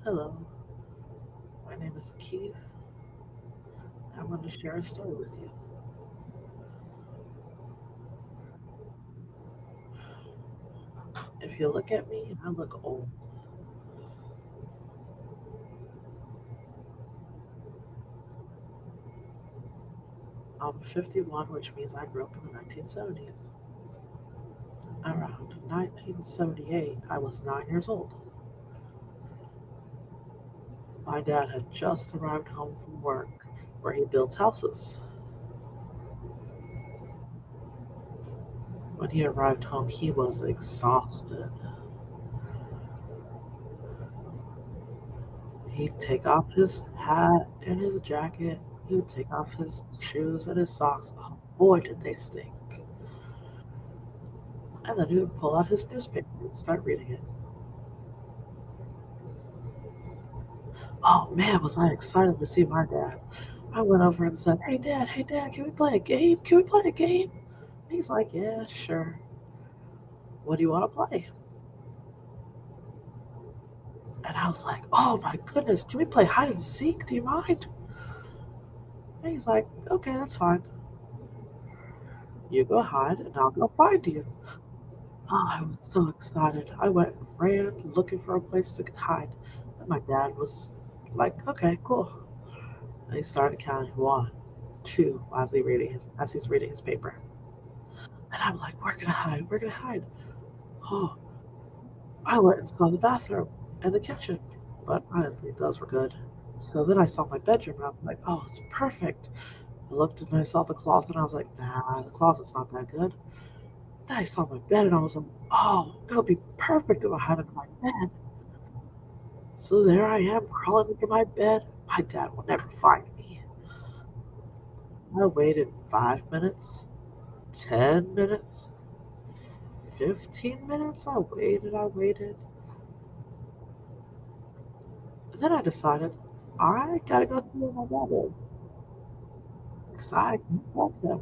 Hello, my name is Keith. I want to share a story with you. If you look at me, I look old. I'm 51, which means I grew up in the 1970s. Around 1978, I was 9 years old. My dad had just arrived home from work where he builds houses. When he arrived home, he was exhausted. He'd take off his hat and his jacket. He would take off his shoes and his socks. Oh boy, did they stink. And then he would pull out his newspaper and start reading it. Oh man, was I excited to see my dad. I went over and said, hey dad, can we play a game? Can we play a game? And he's like, yeah, sure. What do you want to play? And I was like, oh my goodness, can we play hide and seek? Do you mind? And he's like, okay, that's fine. You go hide and I'll go find you. Oh, I was so excited. I went and ran looking for a place to hide. And my dad was like, okay, cool. And he started counting one, two as he's reading his paper. And I'm like, we're gonna hide, we're gonna hide. Oh, I went and saw the bathroom and the kitchen, but I didn't think those were good. So then I saw my bedroom and I was like, oh, it's perfect. I looked and I saw the closet and I was like, nah, the closet's not that good. Then I saw my bed and I was like, oh, it'll be perfect if I hide under my bed. So there I am crawling into my bed. My dad will never find me. I waited 5 minutes, 10 minutes, 15 minutes. I waited. And then I decided I gotta go see where my dad is. Because I can't find him.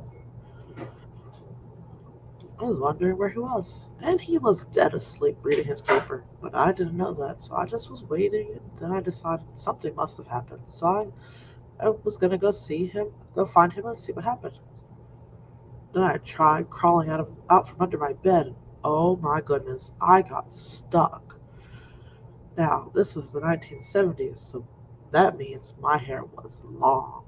I was wondering where he was. And he was dead asleep reading his paper. But I didn't know that, so I just was waiting. And then I decided something must have happened. So I was gonna go see him, go find him, and see what happened. Then I tried crawling out from under my bed. Oh my goodness, I got stuck. Now, this was the 1970s, so that means my hair was long.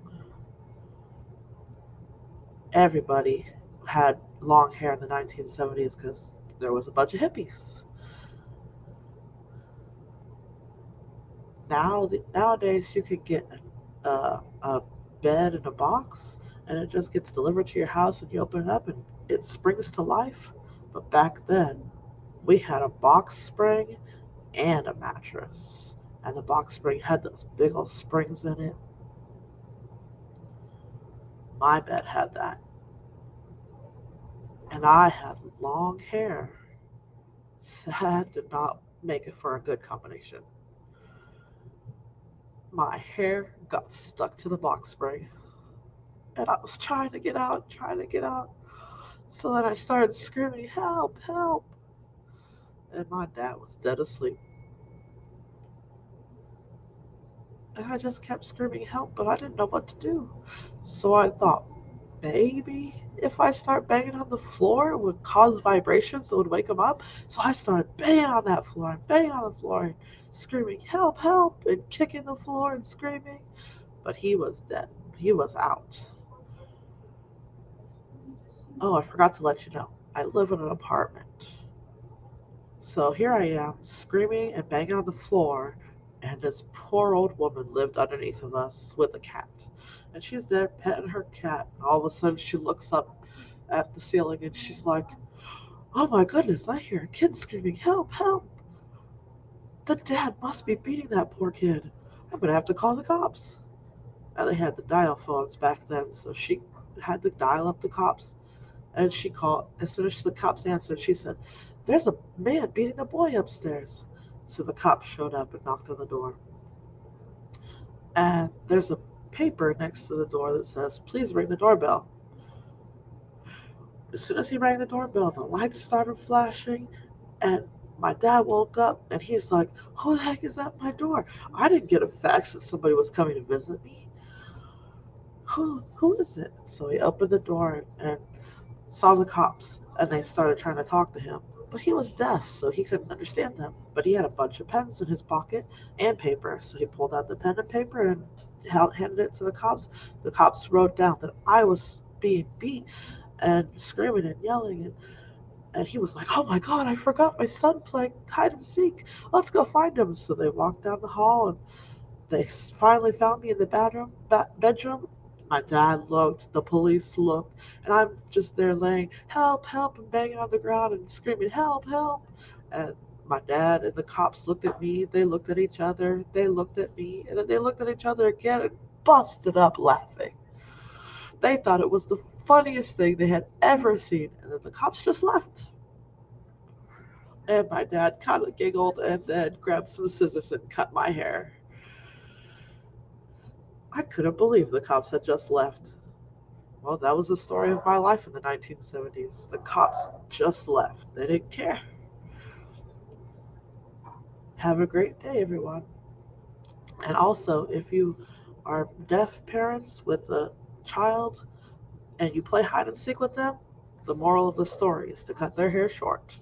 Everybody had long hair in the 1970s because there was a bunch of hippies. Nowadays, you could get a bed in a box and it just gets delivered to your house and you open it up and it springs to life. But back then, we had a box spring and a mattress. And the box spring had those big old springs in it. My bed had that. And I had long hair. That did not make it for a good combination. My hair got stuck to the box spring. And I was trying to get out, trying to get out. So then I started screaming, help, help. And my dad was dead asleep. And I just kept screaming help, but I didn't know what to do. So I thought, maybe if I start banging on the floor, it would cause vibrations that would wake him up. So I started banging on that floor and banging on the floor and screaming, help, help, and kicking the floor and screaming. But he was dead. He was out. Oh, I forgot to let you know. I live in an apartment. So here I am, screaming and banging on the floor, and this poor old woman lived underneath of us with a cat. And she's there petting her cat, and all of a sudden she looks up at the ceiling and she's like, oh my goodness, I hear a kid screaming, help, help! The dad must be beating that poor kid. I'm gonna have to call the cops. And they had the dial phones back then, so she had to dial up the cops. And she called, as soon as the cops answered, she said, there's a man beating a boy upstairs. So the cops showed up and knocked on the door. And there's a paper next to the door that says, please ring the doorbell. As soon as he rang the doorbell, the lights started flashing, and My dad woke up and he's like, "Who the heck is at my door?" I didn't get a fax that somebody was coming to visit me. Who is it? So he opened the door and saw the cops, and they started trying to talk to him. But he was deaf, so he couldn't understand them. But he had a bunch of pens in his pocket and paper, so he pulled out the pen and paper and handed it to the cops. The cops wrote down that I was being beat and screaming and yelling, and he was like, "Oh my God, I forgot my son playing hide and seek. Let's go find him." So they walked down the hall and they finally found me in the bedroom. My dad looked, the police looked, and I'm just there laying, "Help, help," and banging on the ground and screaming, "Help, help." And my dad and the cops looked at me, they looked at each other, they looked at me, and then they looked at each other again and busted up laughing. They thought it was the funniest thing they had ever seen, and then the cops just left. And my dad kind of giggled and then grabbed some scissors and cut my hair. I couldn't believe the cops had just left. Well, that was the story of my life in the 1970s. The cops just left. They didn't care. Have a great day, everyone. And also, if you are deaf parents with a child and you play hide and seek with them, the moral of the story is to cut their hair short.